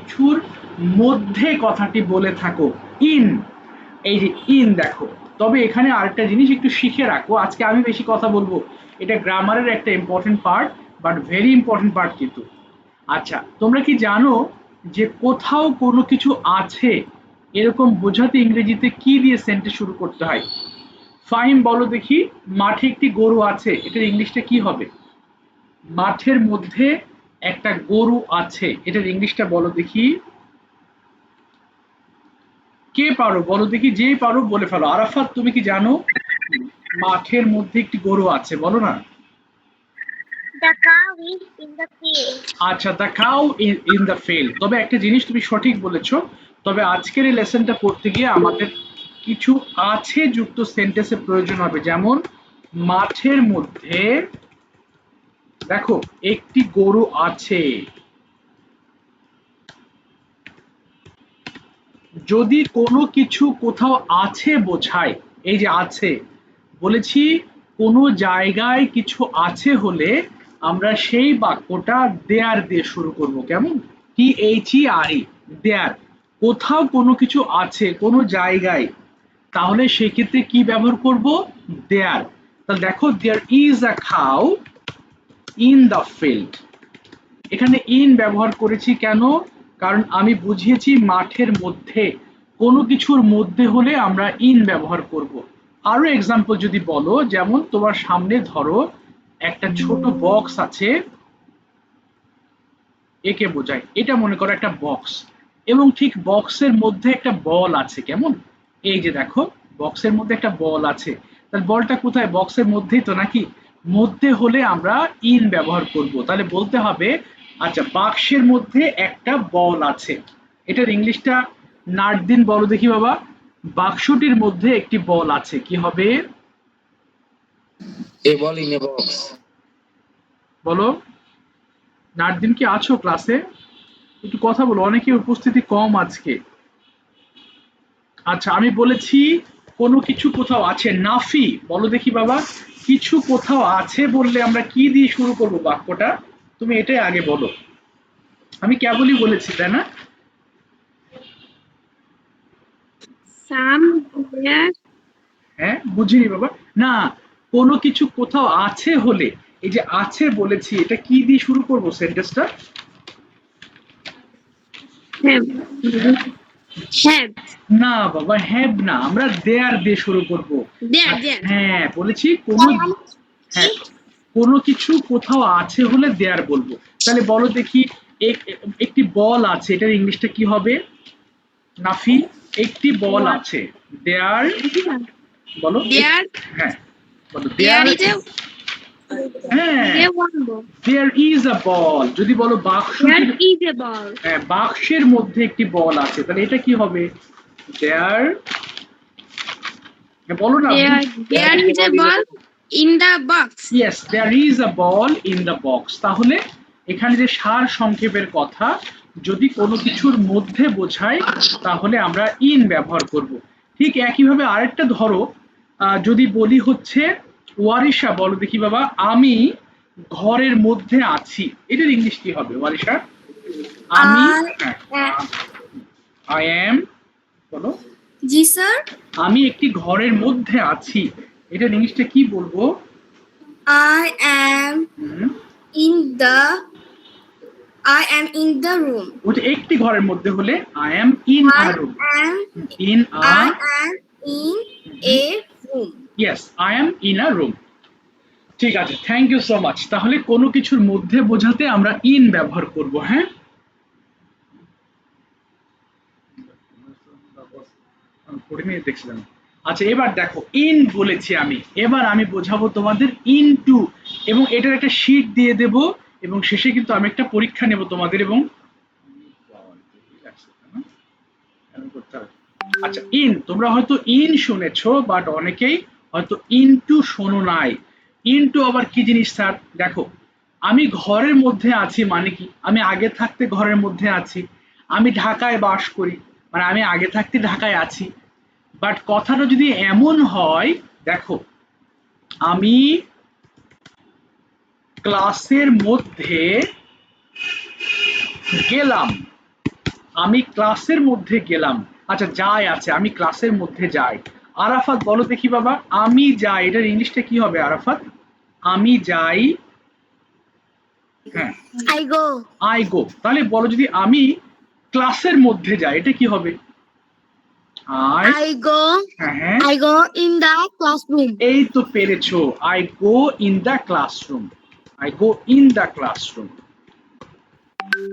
কিছুর মধ্যে কথাটি বলে থাকো, ইন, এই যে ইন দেখো। তবে এখানে আরেকটা জিনিস একটু শিখে রাখো, আজকে আমি বেশি কথা বলবো, এটা গ্রামারের একটা important part, but very important part কিন্তু। আচ্ছা, তোমরা কি জানো যে কোথাও কোনো কিছু আছে এরকম বোঝাতে ইংরেজিতে কি দিয়ে সেন্টেন্স শুরু করতে হয়? ফাহিম বলো দেখি, মাঠে একটি গরু আছে, এটার ইংলিশটা কি হবে? মাঠের মধ্যে একটা গরু আছে, এটার ইংলিশটা বলো দেখি। কে পারো বলো দেখি, যে পারো বলে ফেলো। আরাফাত তুমি কি জানো মাঠের মধ্যে একটি গরু আছে, বলো না। The cow is in the field. আচ্ছা, the cow in the field. তবে একটা জিনিস তুমি সঠিক বলেছো, তবে আজকের এই লেসনটা পড়তে গিয়ে আমাদের কিছু আছে যুক্ত সেন্টেন্সের প্রয়োজন হবে, যেমন মাঠের মধ্যে দেখো একটি গরু আছে। যদি কোনো কিছু কোথাও আছে বোঝায়, এই যে আছে বলেছি, কোনো জায়গায় কিছু আছে হলে আমরা সেই বাক্যটা দেয়ার দিয়ে শুরু করব, কেমন? THERE, দেয়ার। কোথাও কোনো কিছু আছে কোনো জায়গায়, তাহলে সেক্ষেত্রে কি ব্যবহার করব? দেয়ার। তাহলে দেখো, there is a cow in the field. এখানে ইন ব্যবহার করেছি কেন? কারণ আমি বুঝিয়েছি মাঠের মধ্যে, কোনো কিছুর মধ্যে হলে আমরা ইন ব্যবহার করব। আরো এক্সাম্পল যদি বলো, যেমন তোমার সামনে ধরো একটা ছোট বক্স আছে, একে বোঝায়, এটা মনে করো একটা বক্স, এবং ঠিক বক্সের মধ্যে একটা বল আছে, কেমন? এই যে দেখো, বক্সের মধ্যে একটা বল আছে, তাহলে বলটা কোথায়? বক্সের মধ্যেই তো, নাকি? মধ্যে হলে আমরা ইন ব্যবহার করব, তাহলে বলতে হবে আচ্ছা বাক্সের মধ্যে একটা বল আছে, এটার ইংলিশটা নাটদিন বলো দেখি বাবা। বাক্সটির মধ্যে একটি বল আছে, কি হবে? A ball in a box. বলো, নাটদিন কি আছো ক্লাসে? একটু কথা বলো, অনেকে উপস্থিতি কম আজকে। আচ্ছা, আমি বলেছি কোনো কিছু কোথাও আছে, নাফি বলো দেখি বাবা। কিছু কোথাও আছে বললে আমরা কি দিয়ে শুরু করব বাক্যটা? তুমি এটাই আগে বলো, আমি কেবলই বলেছি তাই না? Somewhere. হ্যাঁ, বুঝিনি বাবা। না, কোনো কিছু কোথাও আছে হলে, এই যে আছে বলেছি, এটা কি দিয়ে শুরু করব সেন্টেন্সটা? Have. Have. না বাবা, হ্যাভ না, আমরা দেয়ার দিয়ে শুরু করব। There. There. হ্যাঁ, বলেছি কোনো, হ্যাঁ, কোনো কিছু কোথাও আছে হলে দেয়ার বলবো। তাহলে বলো দেখি, একটি বল আছে, এটার ইংলিশটা কি হবে? নাফি, একটি বল What? আছে, দেয়ার, বলো। There. হ্যাঁ, বলো There দেয়ার। is a. হ্যাঁ, There one ball. There is a ball. যদি বলো There বাক্সটির, is a ball. হ্যাঁ, বাক্সের মধ্যে একটি বল আছে, তাহলে এটা কি হবে? দেয়ার, বলো না। There is a ball in the box. Yes, there is a ball in the box. তাহলে এখানে যে সার সংক্ষেপের কথা, যদি কোনো কিছুর মধ্যে বোঝায় তাহলে আমরা ইন ব্যবহার করব। ঠিক একইভাবে আরেকটা ধরো, যদি বলি হচ্ছে ওয়ারিশা বলো দেখি বাবা, আমি ঘরের মধ্যে আছি, এটার ইংলিশ কি হবে ওয়ারিশা? আমি, আই এম, বলো। জি স্যার। আমি একটি ঘরের মধ্যে আছি, এটার ইংলিশটা কি বলবো? I am in the. I am in the room. ওটা একটি ঘরের মধ্যে হলে I am in a room. am. In a, I am in a room. Yes, I am in a room. ঠিক আছে, থ্যাংক ইউ সো মাচ। তাহলে কোনো কিছুর মধ্যে বোঝাতে আমরা ইন ব্যবহার করব, হ্যাঁ। দেখছিলাম। আচ্ছা, এবার দেখো, ইন বলেছি আমি, এবার আমি বোঝাবো তোমাদের ইনটু, এবং এটার একটা শীট দিয়ে দেব, এবং শেষে কিন্তু আমি একটা পরীক্ষা নেব তোমাদের, এবং আচ্ছা, ইন তোমরা হয়তো ইন শুনেছো, বাট অনেকেই হয়তো ইনটু শোনো নাই। ইনটু আবার কি জিনিস স্যার? দেখো, আমি ঘরের মধ্যে আছি মানে কি? আমি আগে থাকতে ঘরের মধ্যে আছি। আমি ঢাকায় বাস করি, মানে আমি আগে থাকতে ঢাকায় আছি। বাট কথাটা যদি এমন হয়, দেখো, আমি ক্লাসের মধ্যে গেলাম, আমি ক্লাসের মধ্যে গেলাম। আচ্ছা, যাই আছে, আমি ক্লাসের মধ্যে যাই। আরাফাত বলো দেখি বাবা, আমি যাই এটার ইংলিশটা কি হবে আরাফাত? আমি যাই, হ্যাঁ, I go. I go. তাহলে বলো যদি আমি ক্লাসের মধ্যে যাই, এটা কি হবে? I, I go. হ্যাঁ হ্যাঁ, I go in the classroom. এই তো পেরেছো। I go in the classroom, I go in the classroom.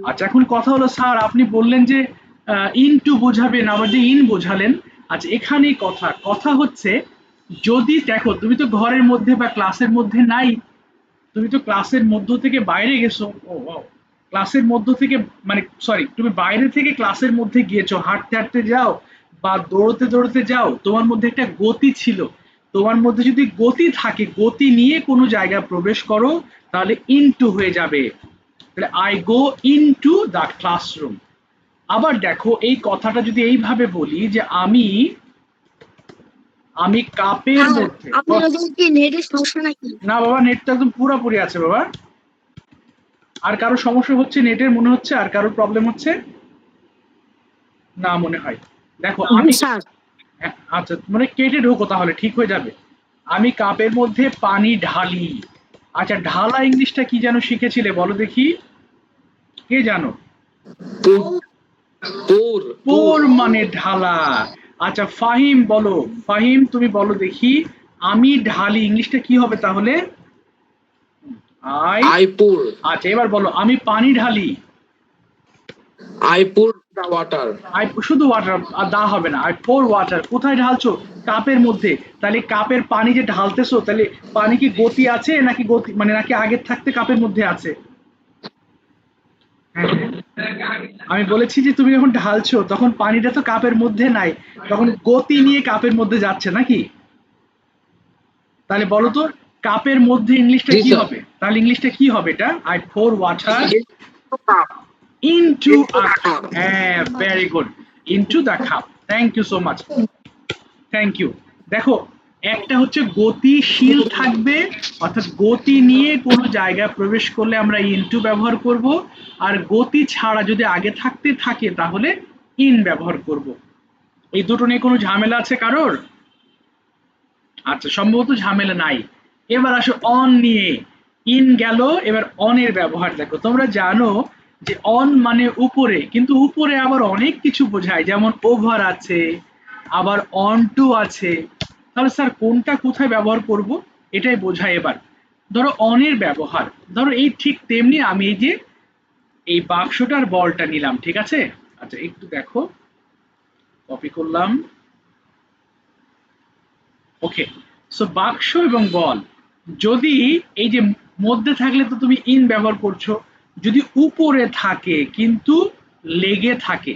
আচ্ছা, এখন কথা হলো স্যার আপনি বললেন যে ইনটু বোঝাবেন, আবার যে ইন বোঝালেন। আচ্ছা, এখানেই কথা কথা হচ্ছে, যদি দেখো তুমি তো ঘরের মধ্যে বা ক্লাসের মধ্যে নাই, তুমি তো ক্লাসের মধ্য থেকে বাইরে গেছো। ও wow, ক্লাসের মধ্য থেকে, মানে সরি, তুমি বাইরে থেকে ক্লাসের মধ্যে গিয়েছো, হাঁটতে হাঁটতে যাও বা দৌড়তে দৌড়তে যাও, তোমার মধ্যে একটা গতি ছিল। তোমার মধ্যে যদি গতি থাকে, গতি নিয়ে কোনো জায়গায় প্রবেশ করো, তাহলে ইনটু হয়ে যাবে। তাহলে I go into the classroom. আবার দেখো এই কথাটা যদি এইভাবে বলি যে আমি আমি কাপের স্যার, মধ্যে, আপনার ওদিকে কি নেটের সমস্যা নাকি? না বাবা, নেটটা একদম পুরোপুরি আছে বাবা। আর কারো সমস্যা হচ্ছে নেটের মনে হচ্ছে? আর কারো প্রবলেম হচ্ছে? না মনে হয়। দেখো আমি, স্যার, আচ্ছা মানে কেটে ঢোকো তাহলে ঠিক হয়ে যাবে। আমি কাপের মধ্যে পানি ঢালি। আচ্ছা, ঢালা ইংলিশটা কি যেন শিখেছিলে বলো দেখি, কে জানো? Pour, pour, পোর pour. মানে ঢালা। আচ্ছা ফাহিম বলো, ফাহিম তুমি বলো দেখি, আমি ঢালি ইংলিশটা কি হবে তাহলে? I, I pour. আচ্ছা এবার বলো আমি পানি ঢালি। I pour the water. I শুধু ওয়াটার, আর দা হবে না, আই পোর ওয়াটার। কোথায় ঢালছো? কাপের মধ্যে। তাহলে কাপের পানি যে ঢালতেছো, তাহলে পানি কি গতি আছে নাকি গতি মানে নাকি আগের থাকতে কাপের মধ্যে আছে? হ্যাঁ হ্যাঁ। আমি বলেছি যে তুমি যখন ঢালছো তখন পানিটা তো কাপের মধ্যে নাই, তখন গতি নিয়ে কাপের মধ্যে যাচ্ছে নাকি? তাহলে বলো তো, কাপের মধ্যে ইংলিশটা Ji কি sir. হবে? তাহলে ইংলিশটা কি হবে এটা? I pour water Into cup. Into Into a, cup. হ্যাঁ very good, into the cup. Thank you so much, thank you. দেখো, একটা হচ্ছে গতিশীল থাকবে, অর্থাৎ গতি নিয়ে কোনো জায়গায় প্রবেশ করলে আমরা ইনটু ব্যবহার করব, আর গতি ছাড়া যদি আগে থাকতে থাকে তাহলে ইন ব্যবহার করব। এই দুটো নিয়ে কোনো ঝামেলা আছে কারোর? আচ্ছা, সম্ভবত ঝামেলা নাই। এবার আসো অন নিয়ে। ইন গেল, এবার অনের ব্যবহার দেখো। তোমরা জানো যে অন মানে উপরে, কিন্তু উপরে আবার অনেক কিছু বোঝায়, যেমন ওভার আছে, আবার অন টু আছে। তাহলে স্যার কোনটা কোথায় ব্যবহার করব, এটাই বোঝায়। এবার ধরো অনের ব্যবহার, ধরো এই ঠিক তেমনি আমি এই যে এই বাক্সটার বলটা নিলাম, ঠিক আছে? আচ্ছা একটু দেখো, কপি করলাম, ওকে। সো বাক্স এবং বল, যদি এই যে মধ্যে থাকলে তো তুমি ইন ব্যবহার করছো, যদি উপরে থাকে কিন্তু লেগে থাকে,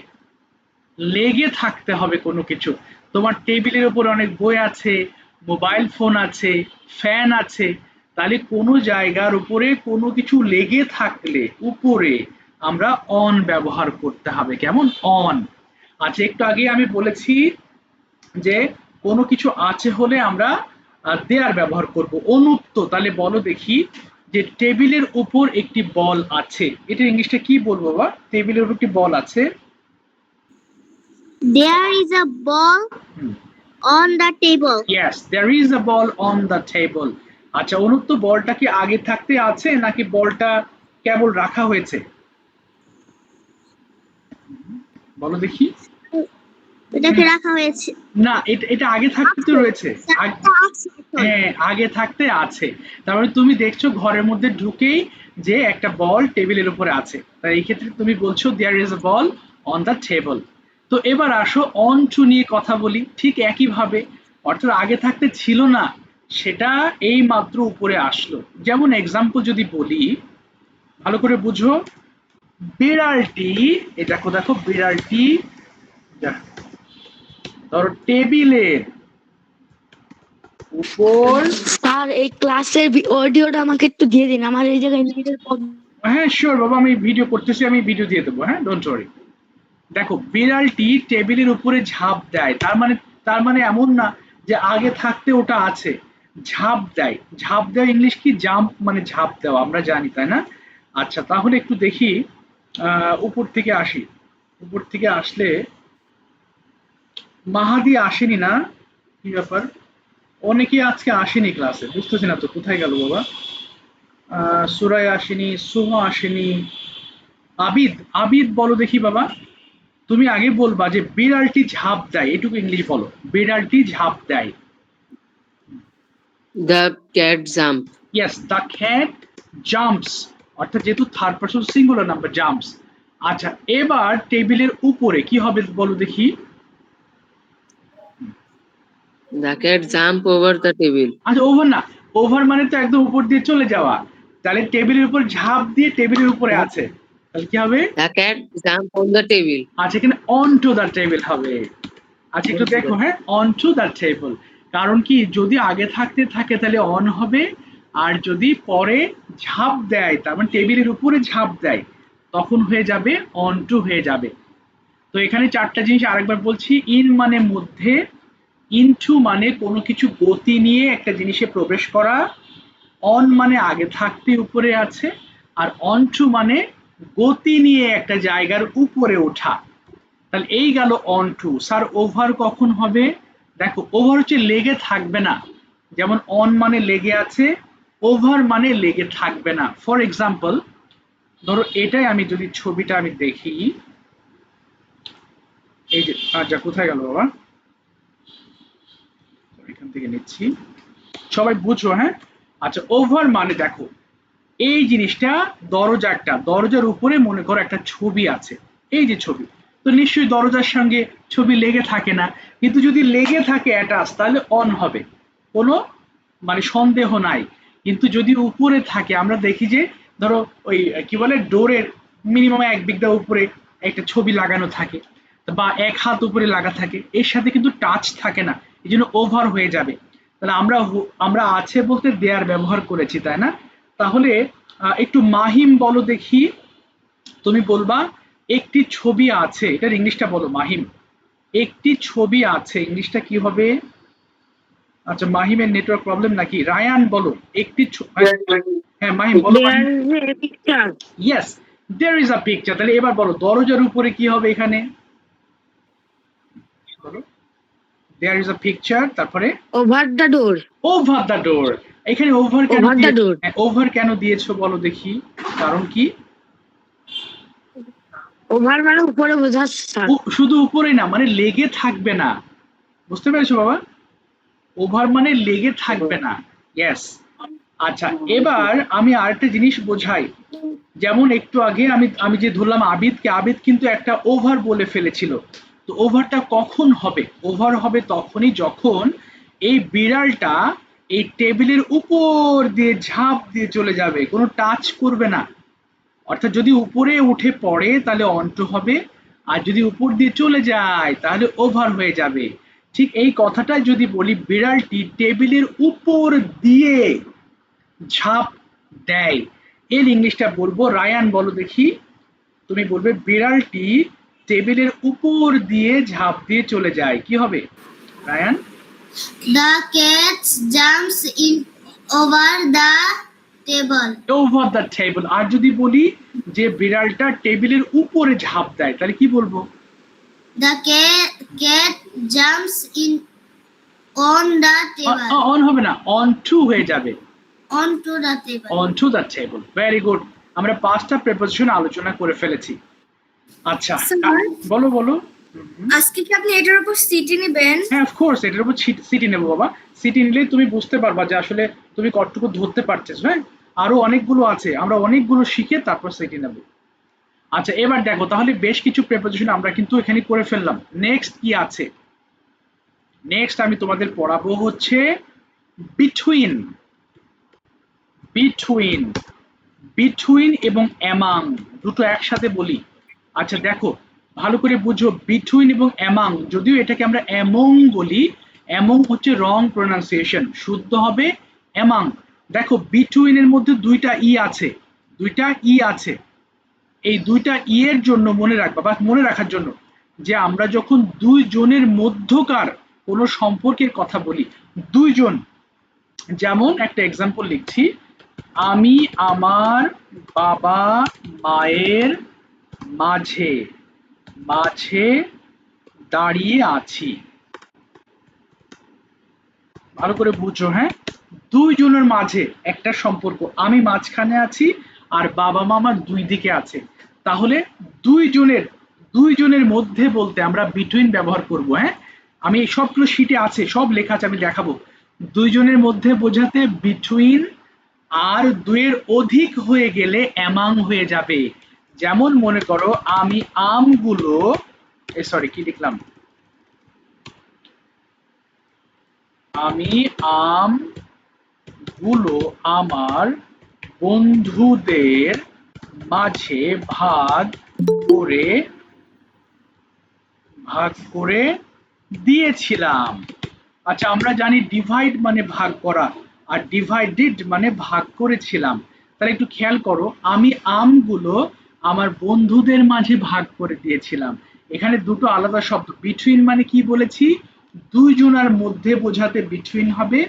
লেগে থাকতে হবে কোনো কিছু। তোমার টেবিলের উপর অনেক বই আছে, মোবাইল ফোন আছে, ফ্যান আছে, তাহলে কোনো জায়গার উপরে কোনো কিছু লেগে থাকলে উপরে আমরা অন ব্যবহার করতে হবে। কেমন? অন। আচ্ছা, একটু আগে আমি বলেছি যে কোনো কিছু আছে হলে আমরা দেয়ার ব্যবহার করব। অনুক্ত, তাহলে বলো দেখি যে টেবিলের উপর একটি বল আছে, এটা ইংলিশটা কি বলবো বা? টেবিলের উপর একটি বল আছে। there is a ball on the table. Yes, there is a ball on the table. আচ্ছা, অনুক্ত বলটা কি আগে থাকতে আছে নাকি বলটা কেবল রাখা হয়েছে? বলো দেখি। এটাকে রাখা হয়েছে। না, এটা এটা আগে থাকতে তো আছে। রয়েছে। চারটা আছে এখন। হ্যাঁ, আগে থাকতে আছে। তার মানে তুমি দেখছো ঘরের মধ্যে ঢুকেই যে একটা বল টেবিলের উপরে আছে, তাই এই ক্ষেত্রে তুমি বলছো there is a ball on the table. তো এবার আসো অন টু নিয়ে কথা বলি, ঠিক একই ভাবে। অর্থাৎ আগে থাকতে ছিল না, সেটা এই মাত্র উপরে আসলো। যেমন এক্সাম্পল যদি বলি, ভালো করে বুঝো, বিড়ালটি, এই দেখো দেখো বিড়ালটি, ধরো টেবিলের উপর, স্যার এই ক্লাসের অডিওটা আমাকে একটু দিয়ে দিন, আমার এই জায়গায় নেটের প্রবলেম। হ্যাঁ শিওর বাবা, আমি ভিডিও করতেছি, আমি ভিডিও দিয়ে দেবো, হ্যাঁ ডোন্ট ওয়ারি। দেখো, বিড়ালটি টেবিলের উপরে ঝাঁপ দেয়, তার মানে এমন না যে আগে থাকতে ওটা আছে। ঝাঁপ দেয়, ঝাঁপ দেওয়া ইংলিশ কি? জাম্প মানে ঝাঁপ দেওয়া, আমরা জানি তাই না? আচ্ছা তাহলে একটু দেখি, উপর থেকে আসি। উপর থেকে আসলে মাহাদি আসেনি না? কি ব্যাপার? অনেকেই আজকে আসেনি ক্লাসে, বুঝতেছি না তো কোথায় গেল বাবা। সুরাই আসেনি, সুহ আসেনি, আবিদ। আবিদ বলো দেখি বাবা, তুমি আগে বলবা যে বিড়ালটি ঝাঁপ দেয়, এটুকু ইংলিশ বলো। বিড়ালটি ঝাঁপ দেয়। The cat jump. Yes, the cat jumps, অর্থাৎ যেহেতু third person singular number jumps. আচ্ছা, এবার টেবিলের উপরে কি হবে বলো দেখি। The cat jump over the table. আচ্ছা, ওভার না, ওভার মানে তো একদম উপর দিয়ে চলে যাওয়া, তাহলে টেবিলের উপর ঝাঁপ দিয়ে টেবিলের উপরে আছে, তাহলে কি হবে? The cat jump on the table. আচ্ছা, এখানে অন টু দ্য টেবিল হবে। আচ্ছা, একটু দেখো, হ্যাঁ, অন টু দ্য টেবিল, কারণ কি যদি আগে থাকতে থাকে তাহলে অন হবে, আর যদি পরে ঝাঁপ দেয় তার মানে টেবিলের উপরে ঝাঁপ দেয় তখন হয়ে যাবে অন টু হয়ে যাবে। তো এখানে চারটা জিনিস আরেকবার বলছি। ইন মানে মধ্যে, ইনটু মানে কোনো কিছু গতি নিয়ে একটা জিনিসে প্রবেশ করা, অন মানে আগে থাকতে উপরে আছে, আর অন টু মানে গতি নিয়ে একটা জায়গার উপরে ওঠা। তাহলে এই গেল অন টু। স্যার ওভার কখন হবে? দেখো, ওভার হচ্ছে লেগে থাকবে না, যেমন অন মানে লেগে আছে, ওভার মানে লেগে থাকবে না। ফর এক্সাম্পল, ধরো এটাই আমি যদি ছবিটা আমি দেখি, এই যে, আচ্ছা কোথায় গেল বাবা, এখান থেকে নিচ্ছি, সবাই বুঝো, হ্যাঁ। আচ্ছা, ওভার মানে দেখো এই জিনিসটা, দরজাটা, দরজার উপরে মনে করো একটা ছবি আছে, এই যে ছবি, তো নিশ্চয়ই দরজার সঙ্গে ছবি লেগে থাকে না, কিন্তু যদি লেগে থাকে অ্যাটাচ তাহলে অন হবে, কোনো মানে সন্দেহ নাই। কিন্তু যদি উপরে থাকে, আমরা দেখি যে ধরো ওই কি বলে ডোরের মিনিমাম এক বিঘা উপরে একটা ছবি লাগানো থাকে, বা এক হাত উপরে লাগা থাকে, এর সাথে কিন্তু টাচ থাকে না, এই জন্য ওভার হয়ে যাবে। তাহলে আমরা আছে বলতে দেয়ার ব্যবহার করেছি, তাই না? তাহলে একটু মাহিম বলো দেখি, তুমি বলবা একটি ছবি আছে, এটার ইংলিশটা বলো মাহিম। একটি ছবি আছে, ইংলিশটা কি হবে? আচ্ছা, মাহিমের নেটওয়ার্ক প্রবলেম নাকি? রায়ান বলো একটি হ্যাঁ মাহিম বলো। There is a picture. Yes, there is a picture. তাহলে এবার বলো দরজার উপরে কি হবে এখানে? বলো, দেয়ার ইজ আ পিকচার, তারপরে Over the door. Over the door. এখানে ওভার কেন Over the door. ওভার কেন দিয়েছো বলো দেখি, কারণ কি? Over মানে উপরে বোঝাচ্ছে স্যার। শুধু উপরে না, মানে লেগে থাকবে না, বুঝতে পেরেছো বাবা? ওভার মানে লেগে থাকবে না। ইয়েস। আচ্ছা, এবার আমি আরেকটা জিনিস বোঝাই, যেমন একটু আগে আমি যে ধরলাম আবিদকে, আবিদ কিন্তু একটা ওভার বলে ফেলেছিল। তো ওভারটা কখন হবে? ওভার হবে তখনই যখন এই বিড়ালটা এই টেবিলের উপর দিয়ে ঝাঁপ দিয়ে চলে যাবে, কোনো টাচ করবে না। অর্থাৎ যদি উপরে উঠে পড়ে তাহলে অন টু হবে, আর যদি উপর দিয়ে চলে যায় তাহলে ওভার হয়ে যাবে। ঠিক এই কথাটাই যদি বলি বিড়ালটি টেবিলের উপর দিয়ে ঝাঁপ দেয়, এর ইংলিশটা বলবো। রায়ান বলো দেখি, তুমি বলবে বিড়ালটি টেবিলের উপর দিয়ে ঝাঁপ দিয়ে চলে যায়, কি হবে Ryan? The cat jumps in over the table. Over the table. আর যদি বলি যে বিড়ালটা টেবিলের উপরে ঝাঁপ দেয় তাহলে কি বলবো? The cat jumps in on the table. On হবে না, অন টু হয়ে যাবে, Onto the table. On to the table. Very good, আমরা 5টা প্রিপোজিশন আলোচনা করে ফেলেছি। আচ্ছা, স্যার? বলো বলো। আজকে কি আপনি এটার উপর সিটি নেবেন? হ্যাঁ, অফকোর্স এটার উপর সিটি নেবো বাবা। সিটি নিলে তুমি বুঝতে পারবা যে আসলে তুমি কতটুকু ধরতে পারছিস। হ্যাঁ, আরো অনেকগুলো আছে, আমরা অনেকগুলো শিখে তারপর সিটি নেব। আচ্ছা, এবার দেখো তাহলে বেশ কিছু প্রিপোজিশন আমরা কিন্তু এখানে করে ফেললাম। নেক্সট কি আছে? নেক্সট আমি তোমাদের পড়াবো হচ্ছে বিটুইন। বিটুইন, বিটুইন এবং অ্যামাং দুটো একসাথে বলি। আচ্ছা দেখো, ভালো করে বুঝো, বিটুইন এবং অ্যামাং, যদিও এটাকে আমরা অ্যামং বলি, অ্যামং হচ্ছে রং প্রোনাউন্সিয়েশন, শুদ্ধ হবে অ্যামাং। দেখো, বিটুইন এর মধ্যে দুইটা ই আছে, দুইটা ই আছে। এই দুইটা ই এর জন্য মনে রাখবা, বা মনে রাখার জন্য, যে আমরা যখন দুইজনের মধ্যকার কোনো সম্পর্কের কথা বলি, দুইজন, যেমন একটা এক্সাম্পল লিখছি, আমি আমার বাবা মায়ের মাঝে, মাঝে দাঁড়িয়ে আছি। ভালো করে বুঝো, হ্যাঁ, দুইজনের মাঝে একটা সম্পর্ক, আমি মাঝখানে আছি আর বাবা মা আমার দুই দিকে আছে, তাহলে দুইজনের দুইজনের মধ্যে বলতে আমরা বিটুইন ব্যবহার করব। হ্যাঁ, আমি সবগুলো শিটে আছে, সব লেখা আছে, আমি দেখাবো। দুইজনের মধ্যে বোঝাতে বিটুইন, আর দুইয়ের অধিক হয়ে গেলে অ্যামাং হয়ে যাবে। যেমন মনে করো আমি আমগুলো, সরি কি লিখলাম, আমি আমগুলো আমার বন্ধুদের মাঝে করে ভাগ করে দিয়েছিলাম। আচ্ছা, আমরা জানি ডিভাইড মানে ভাগ করা, আর ডিভাইডেড মানে ভাগ করেছিলাম। তাহলে একটু খেয়াল করো, আমি আমগুলো আমার বন্ধুদের মাঝে ভাগ করে দিয়েছিলাম। এখানে দুটো আলাদা শব্দ, বিটুইন মানে কি বলেছি, দুইজনের মধ্যে বোঝাতে বিটুইন হবে,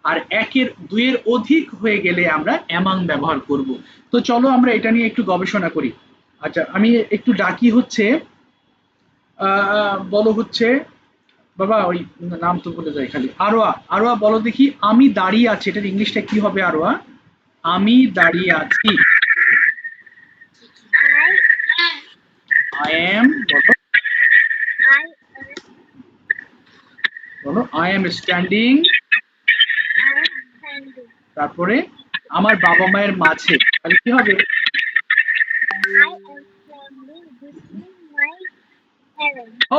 আর একের দুইয়ের অধিক হয়ে গেলে আমরা অ্যামাং ব্যবহার করব। তো চলো আমরা এটা নিয়ে একটু গবেষণা করি। আচ্ছা, আমি একটু ডাকি হচ্ছে, বলো হচ্ছে, বাবা ওই নাম তো ভুলে যাই খালি, আরোয়া, আরোয়া বলো দেখি, আমি দাঁড়িয়ে আছি, এটার ইংলিশটা কি হবে আরোয়া? আমি দাঁড়িয়ে আছি। আই এম, বলো বলো, আই এম স্ট্যান্ডিং। তারপরে আমার বাবা মায়ের মাঝে, তাহলে কি হবে?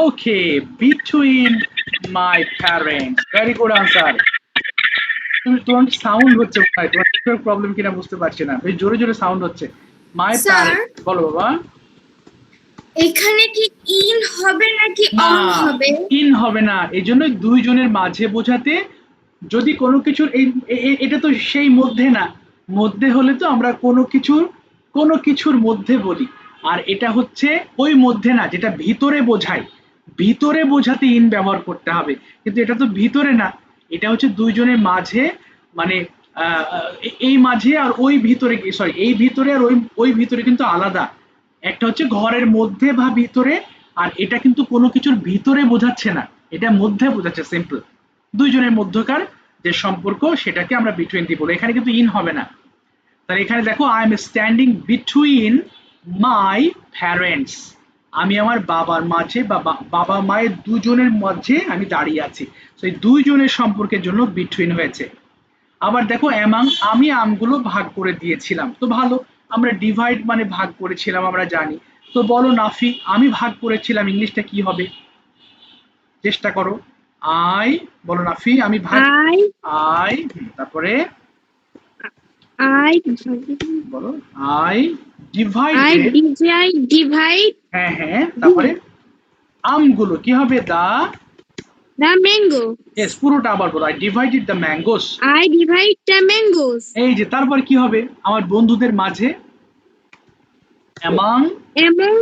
Okay, between my parents, very good answer. তোমার সাউন্ড হচ্ছে ভাই, তোমার নেটওয়ার্ক প্রবলেম কিনা বুঝতে পারছি না, বেশ জোরে জোরে সাউন্ড হচ্ছে। মাই প্যারেন্টস, বলো বাবা। এখানে কি ইন হবে নাকি না, অন হবে? ইন হবে না, এই জন্য দুইজনের মাঝে বোঝাতে, যদি কোনো কিছুর এটা তো সেই মধ্যে না, মধ্যে হলে তো আমরা কোনো কিছুর মধ্যে বলি, আর এটা হচ্ছে ওই মধ্যে না, যেটা ভিতরে বোঝায়, ভিতরে বোঝাতে ইন ব্যবহার করতে হবে, কিন্তু এটা তো ভিতরে না, এটা হচ্ছে দুইজনের মাঝে, মানে এই মাঝে আর ওই ভিতরে, সরি এই ভিতরে আর ওই ওই ভিতরে কিন্তু আলাদা। একটা হচ্ছে ঘরের মধ্যে বা ভিতরে, আর এটা কিন্তু কোনো কিছুর ভিতরে বোঝাচ্ছে না, এটা মধ্যে বোঝাচ্ছে, সিম্পল। দুইজনের মধ্যকার যে সম্পর্ক সেটাকে আমরা বিটুইন দিব, এখানে কিন্তু ইন হবে না। তাহলে এখানে দেখো, I am standing between my parents, আমি আমার বাবার মাঝে বা বাবা মায়ের দুজনের মাঝে আমি দাঁড়িয়ে আছি, তো এই দুইজনের সম্পর্কের জন্য বিটুইন হয়েছে। আবার দেখো অ্যামাং, আমি আমগুলো ভাগ করে দিয়েছিলাম, তো ভালো, আমরা ডিভাইড মানে ভাগ করেছিলাম আমরা জানি। তো বলো নাফি, আমি ভাগ করেছিলাম ইংলিশটা কি হবে, চেষ্টা করো। আই, বলো নাফি, আমি ভাগ, আই আই, তারপরে আই বলো, আই আই ডিভাইডেড, ডিভাইড হ্যাঁ হ্যাঁ, তারপরে আমগুলো কি হবে, the mango. এস, পুরোটা আবার বলো, I divided the mangoes. I divide the mangoes এই যে, তারপর কি হবে, আমার বন্ধুদের মাঝে, অ্যামাং, among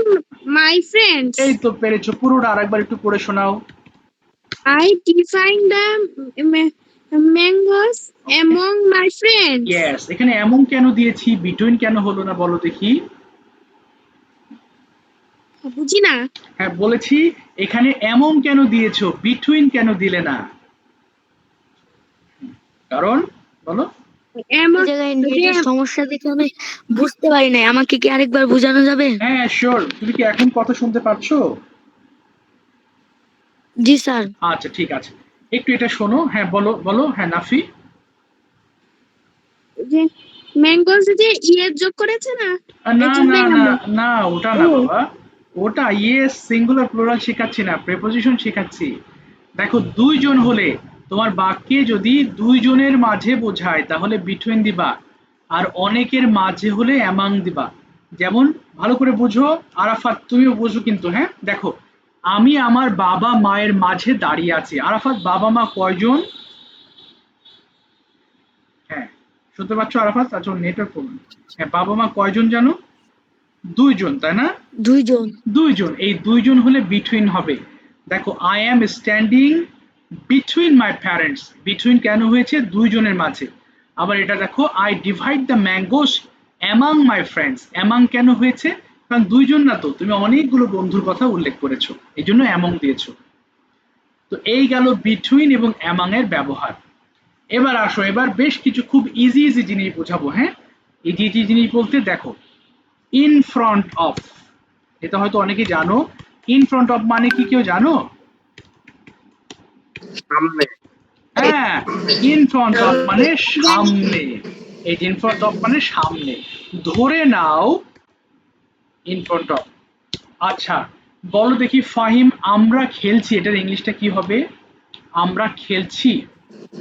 my friends. এই তো পেরেছো, পুরোটা আরেকবার একটু পড়ে শোনাও। I divide the mangoes among my friends. Yes, এখানে এমন কেন দিয়েছি, বিটুইন কেন হলো না বলো দেখি? বুঝি না। হ্যাঁ বলেছি, এখানে এমন কেন দিয়েছো, বিটুইন কেন দিলে না, কারণ বলো। এমন জায়গায় নেটের সমস্যা দেখে আমি বুঝতে পারি না, আমাকে কি আরেকবার বোঝানো যাবে? হ্যাঁ শিওর, তুমি কি এখন কথা শুনতে পাচ্ছো? জি স্যার। আচ্ছা ঠিক আছে, একটু এটা শোনো, হ্যাঁ বলো বলো, হ্যাঁ নাফি। যে ম্যাঙ্গোস যে ইয়ের যোগ করেছে না, না না না না, ওটা না বাবা, ওটা ইয়েস সিঙ্গুলার প্লুরাল শেখাচ্ছি না, প্রেপোজিশন শেখাচ্ছি। দেখো দুইজন হলে, তোমার বাক্যে যদি দুইজনের মাঝে বোঝায় তাহলে বিটুইন দিবা, আর অনেকের মাঝে হলে অ্যামাং দিবা। যেমন ভালো করে বুঝো, আরাফাত তুমিও বুঝো কিন্তু, হ্যাঁ দেখো, আমি আমার বাবা মায়ের মাঝে দাঁড়িয়ে আছি, আরাফাত বাবা মা কয়জন? হ্যাঁ শুনতে পাচ্ছ আরাফাত? আচ্ছা নেটওয়ার্ক প্রবলেম। হ্যাঁ, বাবা মা কয়জন জানো? দুইজন, তাই না? দুইজন। দুইজন, এই দুইজন হলে বিটুইন হবে। দেখো, I am standing between my parents, between কেন হয়েছে, দুইজনের মাঝে। আবার এটা দেখো, I divide the mangoes among my friends, among কেন হয়েছে, কারণ দুইজন না তো, তুমি অনেকগুলো বন্ধুর কথা উল্লেখ করেছো, এই জন্য অ্যামং দিয়েছো। তো এই গেল বিটুইন এবং অ্যামং এর ব্যবহার। এবার আসো, এবার বেশ কিছু খুব ইজি ইজি জিনিস বোঝাবো। হ্যাঁ, ইজি ইজি জিনিস বলতে দেখো, ইন ফ্রন্ট অফ, এটা হয়তো অনেকে জানো। ইন ফ্রন্ট অফ মানে কি, কেউ জানো? সামনে। হ্যাঁ, ইন ফ্রন্ট অফ মানে সামনে। এই ইন ফ্রন্ট অফ মানে সামনে, ধরে নাও ইন ফ্রন্ট অফ। আচ্ছা বলো দেখি ফাহিম, আমরা খেলছি এটার ইংলিশটা কি হবে? আমরা খেলছি,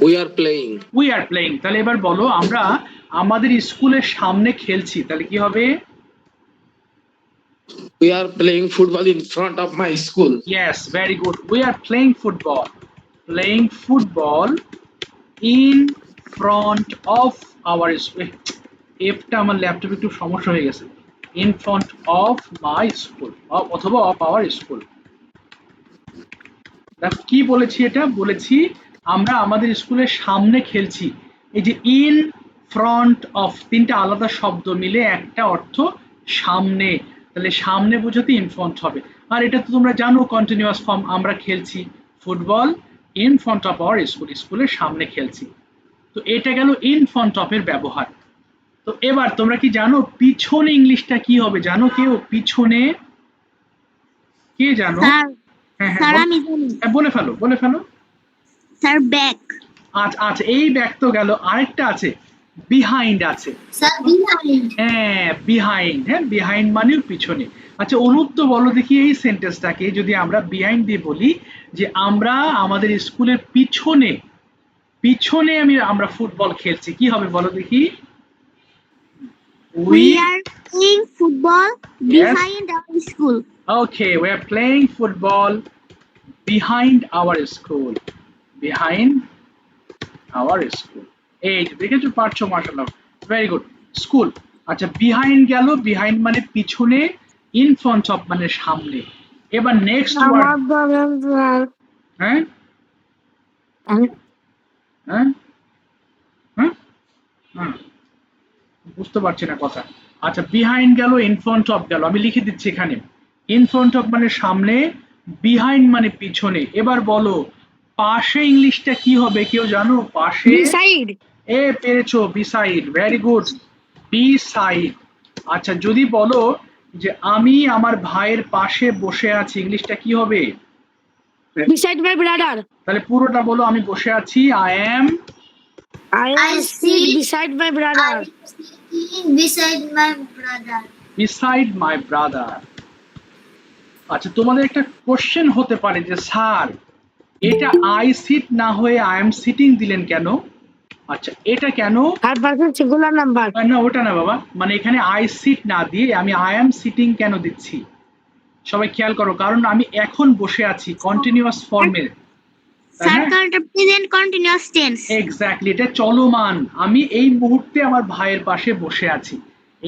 We are playing. We are playing. তাহলে এবার বলো, আমরা আমাদের স্কুলের সামনে খেলছি, তাহলে কি হবে? We are playing football in front of my school. Yes, very good, we are playing football, playing football in front of our school. এফটা আমার ল্যাপটপে একটু সমস্যা হয়ে গেছে। In front of my school অথবা অফ আওয়ার স্কুল। দেখো কি বলেছি, এটা বলেছি আমরা আমাদের স্কুলের সামনে খেলছি। এই যে ইন ফ্রন্ট অফ, তিনটা আলাদা শব্দ মিলে একটা অর্থ সামনে, তাহলে সামনে বোঝাতে ইন ফ্রন্ট হবে। আর এটা তো তোমরা জানো কন্টিনিউয়াস ফর্ম, আমরা খেলছি football in front of our school, স্কুলের সামনে খেলছি। তো এটা গেল ইন ফ্রন্ট অফ এর ব্যবহার। তো এবার তোমরা কি জানো পিছনে ইংলিশটা কি হবে? জানো কেউ পিছনে? কে জানো? স্যার, হ্যাঁ হ্যাঁ স্যার আমি জানি। হ্যাঁ, বলে ফেলো বলে ফেলো। Sir back. আচ্ছা আচ্ছা, এই ব্যাক তো গেল, আরেকটা আছে বিহাইন্ড আছে। Sir behind. হ্যাঁ বিহাইন্ড, হ্যাঁ বিহাইন্ড মানেও পিছনে। আচ্ছা অনুত্ত বলো দেখি এই সেন্টেন্সটাকে যদি আমরা বিহাইন্ড দিয়ে বলি, যে আমরা আমাদের স্কুলের পিছনে, পিছনে আমরা ফুটবল খেলছি, কি হবে বলো দেখি? We are playing football behind our school. Okay, we are playing football behind our school. Behind our school. এই যে দেখেছো, পারছো মাশাআল্লাহ, ভেরি গুড। স্কুল, আচ্ছা বিহাইন্ড গেল, বিহাইন্ড মানে পিছনে, ইন ফ্রন্ট অফ মানে সামনে। এবার নেক্সট ওয়ার্ড। হ্যাঁ হ্যাঁ হ্যাঁ হ্যাঁ, বুঝতে পারছি না কথা। আচ্ছা বিহাইন্ড গেল, ইন ফ্রন্ট অফ গেল, আমি লিখে দিচ্ছি এখানে। ইন ফ্রন্ট অফ মানে সামনে, বিহাইন্ড মানে পিছনে। এবার বলো পাশে ইংলিশটা কি হবে, কেউ জানো? পাশে, বিসাইড। এ পেরেছো, beside, very good, beside. আচ্ছা যদি বলো যে আমি আমার ভাইয়ের পাশে বসে আছি, ইংলিশটা কি হবে? Beside my brother. তাহলে পুরোটা বলো, আমি বসে আছি, I am I am sit beside my brother. Beside my brother. Beside my brother. আচ্ছা তোমাদের একটা কোশ্চেন হতে পারে যে স্যার এটা আই সিট না হয়ে আই এম সিটিং দিলেন কেন? আচ্ছা এটা কেন? Third person singular number. না ওটা না বাবা, মানে এখানে আই সিট না দিয়ে আমি আই এম সিটিং কেন দিচ্ছি? সবাই খেয়াল করো, কারণ আমি এখন বসে আছি, কন্টিনিউয়াস ফর্মের, তাই না? Circle present continuous tense. Exactly, এটা চলমান, আমি এই মুহূর্তে আমার ভাইয়ের পাশে বসে আছি,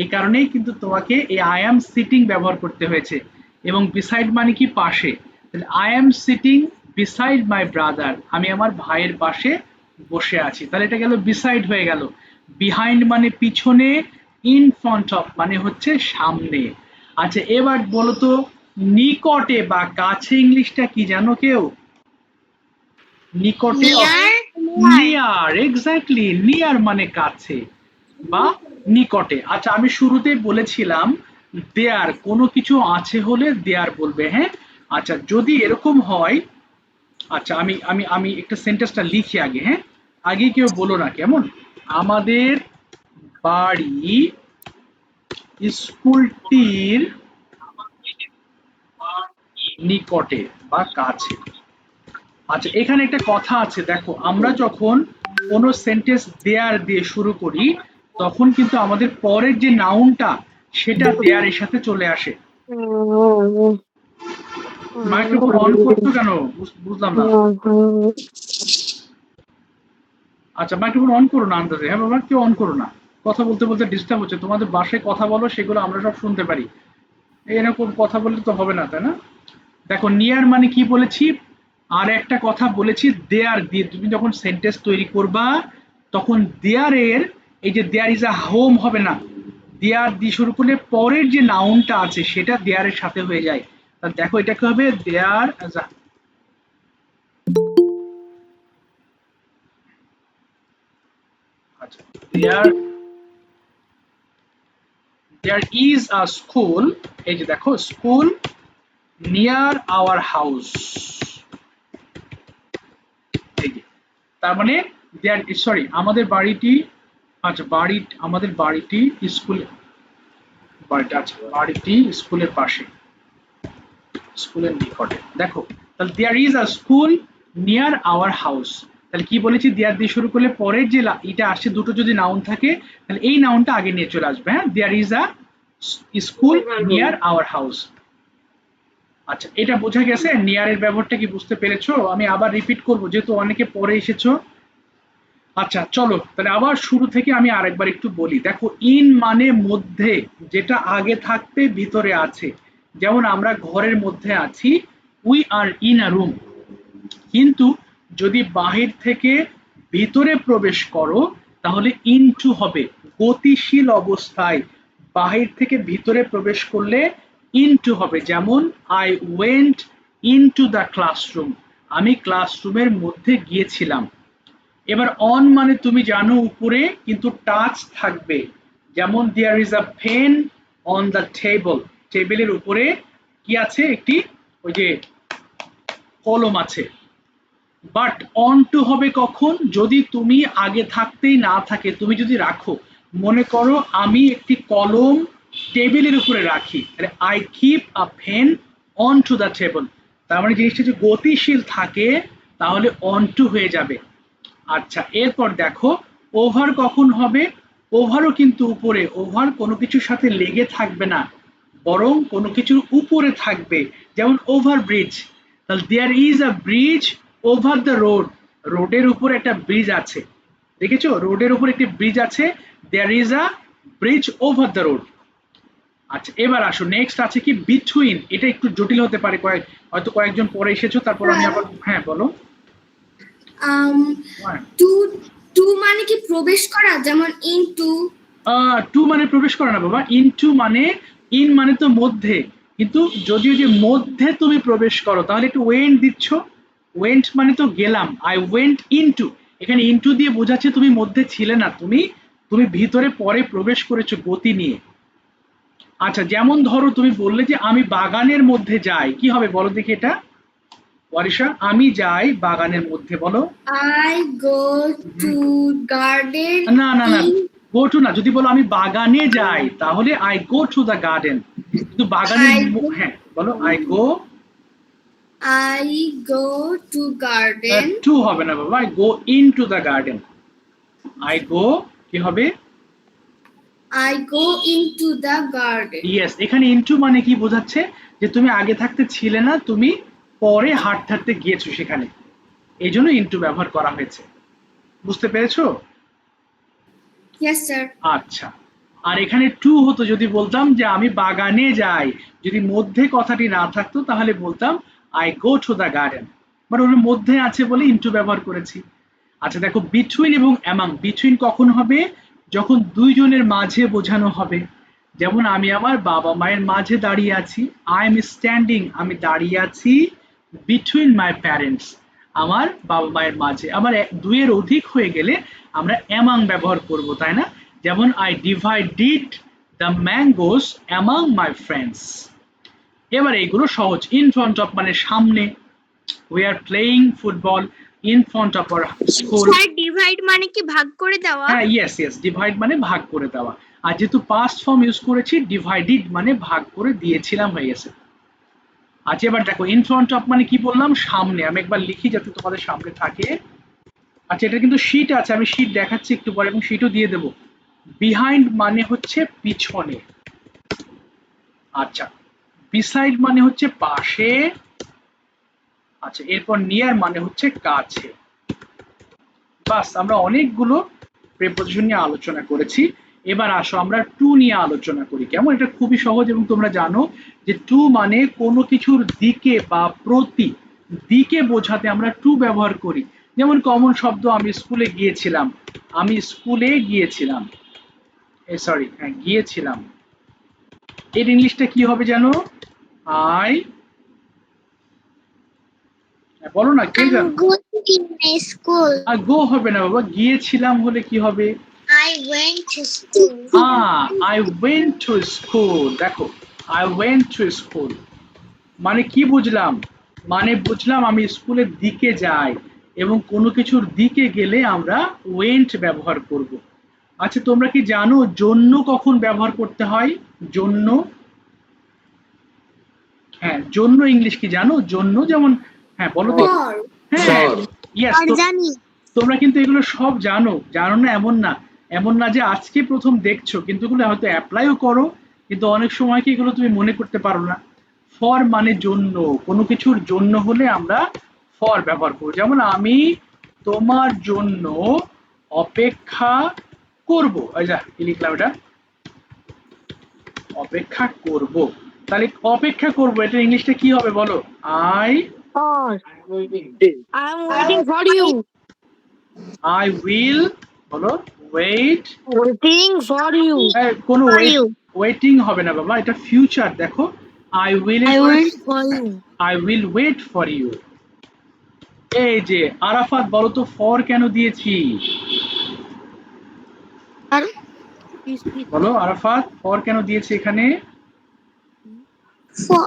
এই কারণেই কিন্তু তোমাকে এই আই অ্যাম সিটিং ব্যবহার করতে হয়েছে। এবং বিসাইড মানে কি, পাশে, I am sitting beside my brother, আমি আমার ভাইয়ের পাশে বসে আছি, তাহলে এটা গেল বিসাইড হয়ে গেল। বিহাইন্ড মানে পিছনে, ইন ফ্রন্ট অফ মানে হচ্ছে সামনে। আচ্ছা এবার বলো তো নিকটে বা কাছে ইংলিশটা কি জানো কেউ? নিকটে, নিয়ার, এক্স্যাক্টলি, নিয়ার মানে কাছে বা নিকটে। আচ্ছা আমি শুরুতে বলেছিলাম দেয়ার, কোনো কিছু আছে হলে দেয়ার বলবে, হ্যাঁ। আচ্ছা যদি এরকম হয়, আচ্ছা আমি আমি আমি একটা সেন্টেন্সটা লিখি আগে, হ্যাঁ, আগে কেউ বলো না কেমন? আমাদের বাড়ি স্কুলটির নিকটে বা কাছে। আচ্ছা এখানে একটা কথা আছে, দেখো আমরা যখন কোনো সেন্টেন্স দেয়ার দিয়ে শুরু করি তখন কিন্তু আমাদের পরের যে নাউনটা সেটা দেয়ারের সাথে চলে আসে। মাইক্রোফোন অন করছো কেন? বুঝলাম না। আচ্ছা মাইক্রোফোন অন করো না আন্দাজে, হ্যাঁ বাবা কেউ অন করো না, কথা বলতে বলতে ডিস্টার্ব হচ্ছে, তোমাদের বাসায় কথা বলো সেগুলো আমরা সব শুনতে পারি, এরকম কথা বললে তো হবে না, তাই না? দেখো নিয়ার মানে কি বলেছি, আর একটা কথা বলেছি দেয়ার দিয়ে তুমি যখন সেন্টেন্স তৈরি করবা তখন দেয়ারের, এই যে দেয়ার ইজ আ হোম হবে না, দেয়ার দিয়ে শুরু করলে পরের যে নাউনটা আছে সেটা দেয়ারের সাথে হয়ে যায়। তা দেখো এটা কি হবে, দেয়ার, আচ্ছা দেয়ার দেয়ার ইজ আ স্কুল, এই যে দেখো স্কুল নিয়ার আওয়ার হাউস, এই যে তার মানে দেয়ার, সরি আমাদের বাড়িটি, আচ্ছা বাড়ি, আমাদের বাড়িটি স্কুল, বাড়িটা, আচ্ছা বাড়িটি স্কুলের পাশে, স্কুলের নিকটে। দেখো তাহলে there is a school near our house, তাহলে কি বলেছি, দেয়ার দিয়ে শুরু করলে পরের যে এটা আসছে দুটো যদি নাউন থাকে তাহলে এই নাউনটা আগে নিয়ে চলে আসবে। হ্যাঁ, there is a school near our house. আচ্ছা এটা বোঝা গেছে, নিয়ার এর ব্যবহারটা কি বুঝতে পেরেছো? আমি আবার রিপিট করব যেহেতু অনেকে পরে এসেছো। আচ্ছা চলো তাহলে আবার শুরু থেকে আমি আরেকবার একটু বলি। দেখো ইন মানে মধ্যে, যেটা আগে থাকতে ভিতরে আছে, যেমন আমরা ঘরের মধ্যে আছি, we are in a room. কিন্তু যদি বাহির থেকে ভিতরে প্রবেশ করো তাহলে ইনটু হবে, গতিশীল অবস্থায় বাহির থেকে ভিতরে প্রবেশ করলে ইনটু হবে। যেমন I went into the classroom, আমি ক্লাসরুমের মধ্যে গিয়েছিলাম। এবার অন মানে তুমি জানো উপরে, কিন্তু টাচ থাকবে, যেমন there is a pen on the table, টেবিলের উপরে কি আছে, একটি ওই যে কলম আছে। বাট অন টু হবে কখন, যদি তুমি আগে থাকতেই না থাকে, তুমি যদি রাখো, মনে করো আমি একটি কলম টেবিলের উপরে রাখি, তাহলে I keep a pen on to the table, তার মানে জিনিসটা যদি গতিশীল থাকে তাহলে অন টু হয়ে যাবে। আচ্ছা এরপর দেখো ওভার কখন হবে, ওভারও কিন্তু উপরে, ওভার কোনো কিছুর সাথে লেগে থাকবে না, বরং কোনো কিছুর উপরে থাকবে, যেমন ওভার ব্রিজ, তাহলে there is a bridge over the road, রোডের উপর একটা ব্রিজ আছে, দেখেছো রোডের উপর একটি ব্রিজ আছে, there is a bridge over the road. আচ্ছা এবার আসো নেক্সট আছে কি বিটুইন, এটা একটু জটিল হতে পারে, হয়তো কয়েকজন পরে এসেছো, তারপর আমি আবার, হ্যাঁ বলো। হ্যাঁ। টু টু মানে কি প্রবেশ করা, যেমন ইনটু। টু মানে প্রবেশ করে না বাবা, ইনটু মানে, ইন মানে তো মধ্যে, কিন্তু যদিও যে মধ্যে তুমি প্রবেশ করো তাহলে একটু ওয়েন্ট দিচ্ছ, ওয়েন্ট মানে তো গেলাম, আই ওয়েন্ট ইনটু, এখানে ইনটু দিয়ে বোঝাচ্ছে তুমি মধ্যে ছিলে না, তুমি তুমি ভিতরে পরে প্রবেশ করেছো গতি নিয়ে। আচ্ছা যেমন ধরো তুমি বললে যে আমি বাগানের মধ্যে যাই, কি হবে বলো দেখি এটা ওয়ারিশা, আমি যাই বাগানের মধ্যে, বলো। I go to garden. না না না, গো টু না, যদি বলো আমি বাগানে যাই তাহলে I go to the garden, কিন্তু বাগানের হ্যাঁ বলো I go to garden. To হবে না বাবা, I go into the garden, I go কি হবে, I go into the garden. Yes, এখানে ইনটু মানে কি বোঝাচ্ছে, যে তুমি আগে থাকতে ছিলে না, তুমি পরে হাঁটতে হাঁটতে গিয়েছো সেখানে, এই জন্য ইনটু ব্যবহার করা হয়েছে, বুঝতে পেরেছো? Yes sir. আচ্ছা আর এখানে টু হতো যদি বলতাম যে আমি বাগানে যাই, যদি মধ্যে কথাটি না থাকতো তাহলে বলতাম I go to the garden, but ওর মধ্যে আছে বলে ইনটু ব্যবহার করেছি। আচ্ছা দেখো বিটুইন এবং অ্যামাং, বিটুইন কখন হবে, যখন দুইজনের মাঝে বোঝানো হবে, যেমন আমি আমার বাবা মায়ের মাঝে দাঁড়িয়ে আছি, আই এম স্ট্যান্ডিং, আমি দাঁড়িয়ে আছি বিটুইন মাই প্যারেন্টস, আমার বাবা মায়ের মাঝে। আবার দুইয়ের অধিক হয়ে গেলে আমরা অ্যামাং ব্যবহার করব, তাই না, যেমন I divided the mangoes among my friends. এবার এইগুলো সহজ, ইন ফ্রন্ট অফ মানে সামনে, we are playing football in front of our school. Sir divide মানে কি ভাগ করে দেওয়া? হ্যাঁ ইয়েস ইয়েস, ডিভাইড মানে ভাগ করে দেওয়া, আর যেহেতু পাস্ট ফর্ম ইউজ করেছি ডিভাইডেড মানে ভাগ করে দিয়েছিলাম হয়ে গেছে। আচ্ছা এবার দেখো ইন ফ্রন্ট অফ মানে কি বললাম, সামনে, আমি একবার লিখি যাতে তোমাদের সামনে থাকে। আচ্ছা এটা কিন্তু শীট আছে, আমি শীট দেখাচ্ছি একটু পরে এবং শীটও দিয়ে দেবো। বিহাইন্ড মানে হচ্ছে পিছনে, আচ্ছা বিসাইড মানে হচ্ছে পাশে, আচ্ছা এরপর নিয়ার মানে হচ্ছে কাছে। বাস আমরা অনেকগুলো প্রিপোজিশন নিয়ে আলোচনা করেছি, এবার আসো আমরা টু নিয়ে আলোচনা করি, কেমন, এটা খুবই সহজ এবং তোমরা জানো যে টু মানে কোনো কিছুর দিকে বা প্রতি দিকে বোঝাতে আমরা টু ব্যবহার করি, যেমন কমন শব্দ আমি স্কুলে গিয়েছিলাম, আমি স্কুলে গিয়েছিলাম, সরি, হ্যাঁ গিয়েছিলাম, এর ইংলিশটা কি হবে জানো? আই, বলো না, কে জানো? I'm going in my school. আর গো হবে না বাবা, গিয়েছিলাম হলে কি হবে? I went to school. I went to school. দেখো, আই ওয়েন্ট টু স্কুল মানে কি বুঝলাম? মানে বুঝলাম আমি স্কুলের দিকে যাই, এবং কোনো কিছুর দিকে গেলে আমরা ওয়েন্ট ব্যবহার করব। আচ্ছা, তোমরা কি জানো জন্য কখন ব্যবহার করতে হয়? জন্য, হ্যাঁ জন্য ইংলিশ কি জানো? জন্য যেমন, হ্যাঁ বলো তো। ফর হ্যাঁ, For. ইয়েস। আর জানি তোমরা কিন্তু এগুলো সব জানো, জানো না এমন না, এমন না যে আজকে প্রথম দেখছো, কিন্তু এগুলো হয়তো অ্যাপ্লাইও করো, কিন্তু অনেক সময় কি এগুলো তুমি মনে করতে পারো না। ফর মানে জন্য, কোনো কিছুর জন্য হলে আমরা ফর ব্যবহার করি। যেমন আমি তোমার জন্য অপেক্ষা করব, এই যা কি লিখলাম এটা, অপেক্ষা করব। তাহলে অপেক্ষা করব, এটা ইংলিশটা কি হবে বলো? I, For I'm waiting for you. I will, বলো, ওয়েট। Waiting for you. কোনো for you. ওয়েটিং হবে না বাবা, এটা ফিউচার। দেখো, I will, I wait for you. I will wait for you. এই যে আরাফাত, বলো তো ফর কেন দিয়েছি? আর বলো আরাফাত, ফর কেন দিয়েছি এখানে? For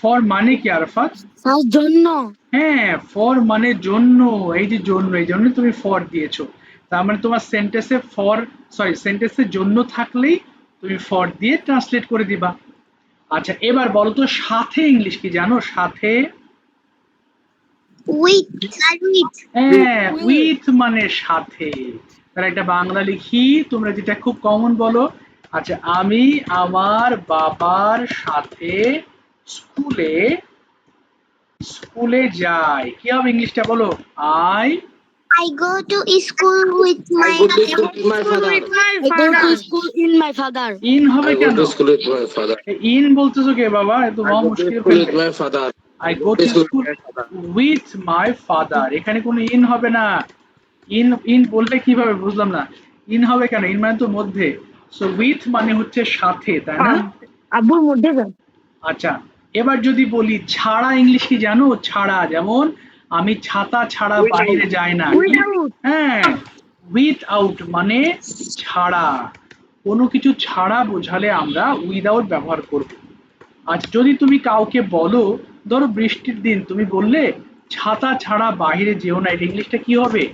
ফর মানে কি আরাফাত? তার জন্য হ্যাঁ, ফর মানে জন্য, এই যে জন্য, এই জন্য তুমি ফর দিয়েছো। তার মানে তোমার সেন্টেন্সে ফর, সরি সেন্টেন্সে জন্য থাকলেই তুমি ফর দিয়ে ট্রান্সলেট করে দিবা। আচ্ছা, এবার বলো তো সাথে ইংলিশ কি জানো? সাথে, with আর with হ্যাঁ উইথ মানে সাথে। তার একটা বাংলা লিখি, তোমরা যেটা খুব কমন বলো। আচ্ছা, আমি আমার বাবার সাথে স্কুলে স্কুলে যাই, কি হবে ইংলিশটা বলো? I, I go to school with I my go to school with my father. I go to school in my father. In হবে I go কেন? to school with my father. In বলতেছো কে বাবা? এ তো I মহা go to মুশকিল school with ফেলবে। my father. I go two School school with my father. With my father, এখানে কোনো ইন হবে না। ইন ইন বললে কিভাবে, বুঝলাম না। ইন হবে কেন? ইন মানে তো মধ্যে। সো উইথ মানে হচ্ছে সাথে, তাই না? আব্বুর মধ্যে যান। আচ্ছা, এবার যদি বলি ছাড়া, ইংলিশ কি জানো? ছাড়া, যেমন আমি ছাতা ছাড়া বাইরে যাই না। Without. হ্যাঁ, উইথ আউট মানে ছাড়া, কোনো কিছু ছাড়া বোঝালে আমরা উইদাউট ব্যবহার করব। আচ্ছা, যদি তুমি কাউকে বলো, ধরো বৃষ্টির দিন, তুমি বললে ছাতা ছাড়া বাইরে যেও না, এটা ইংলিশটা কি হবে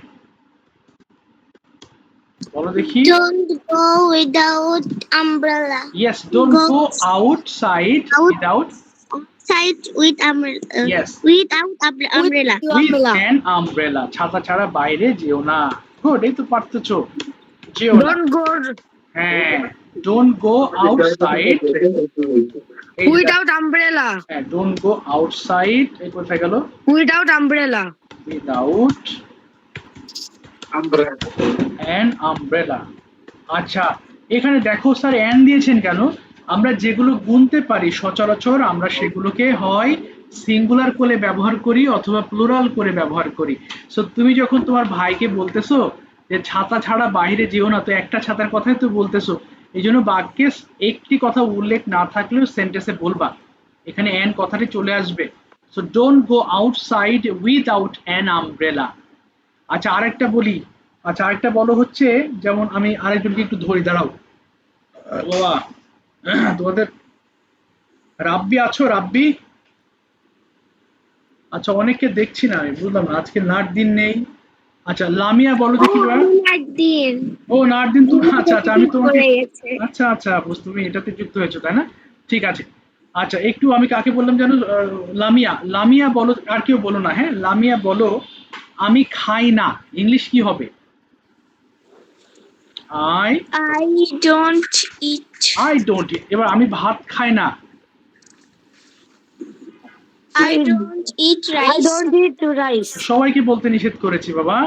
বলো দেখি? don't go without umbrella. Yes, don't Go go outside out without, outside with umbrella. Yes. Without umbrella. With Umbrella. An umbrella, ছাতা ছাড়া বাইরে যেও না। গুড, এই তো পারতেছো, যেও না। Don't go হ্যাঁ, don't go outside, without umbrella. হ্যাঁ ডোন্ট গো আউটসাইড, এই কোথায় গেল? Without umbrella. Without Umbrella. An umbrella. আচ্ছা, এখানে দেখো স্যার অ্যান দিয়েছেন কেন? আমরা যেগুলো গুনতে পারি সচরাচর আমরা সেগুলোকে হয় সিঙ্গুলার করে ব্যবহার করি অথবা প্লুরাল করে ব্যবহার করি। সো তুমি যখন তোমার ভাইকে বলতেছো যে ছাতা ছাড়া বাইরে যেও না, তো একটা ছাতার কথাই তো বলতেছো, এই জন্য বাক্যে একটি কথা উল্লেখ না থাকলেও সেন্টেন্সে বলবা, এখানে অ্যান কথাটি চলে আসবে। So don't go outside without an umbrella. আচ্ছা, আরেকটা বলি। আচ্ছা, আরেকটা বলো হচ্ছে, যেমন আমি আরেকজনকে একটু ধরি, দাঁড়াও বাবা, তোমাদের রাব্বি আছো? রাব্বি, আচ্ছা অনেককে দেখছি না আমি, বুঝলাম না আজকে নাট দিন নেই। আচ্ছা, লামিয়া বলো দেখি এবার। একদিন ও নাট দিন তুমি, আচ্ছা আচ্ছা, আমি তোমাকে, হয়ে গেছে। আচ্ছা আচ্ছা তুমি এটাতে যুক্ত হয়েছো তাই না? ঠিক আছে। আচ্ছা, একটু আমি কাকে বললাম জানো? লামিয়া। লামিয়া বলো, আর কেউ বলো না, হ্যাঁ লামিয়া বলো আমি খাই না, ইংলিশ কি হবে? I, I don't eat. I don't ইট। এবার আমি ভাত খাই না, I don't eat I rice. don't eat rice. সবাইকে বলতে নিষেধ করেছি বাবা,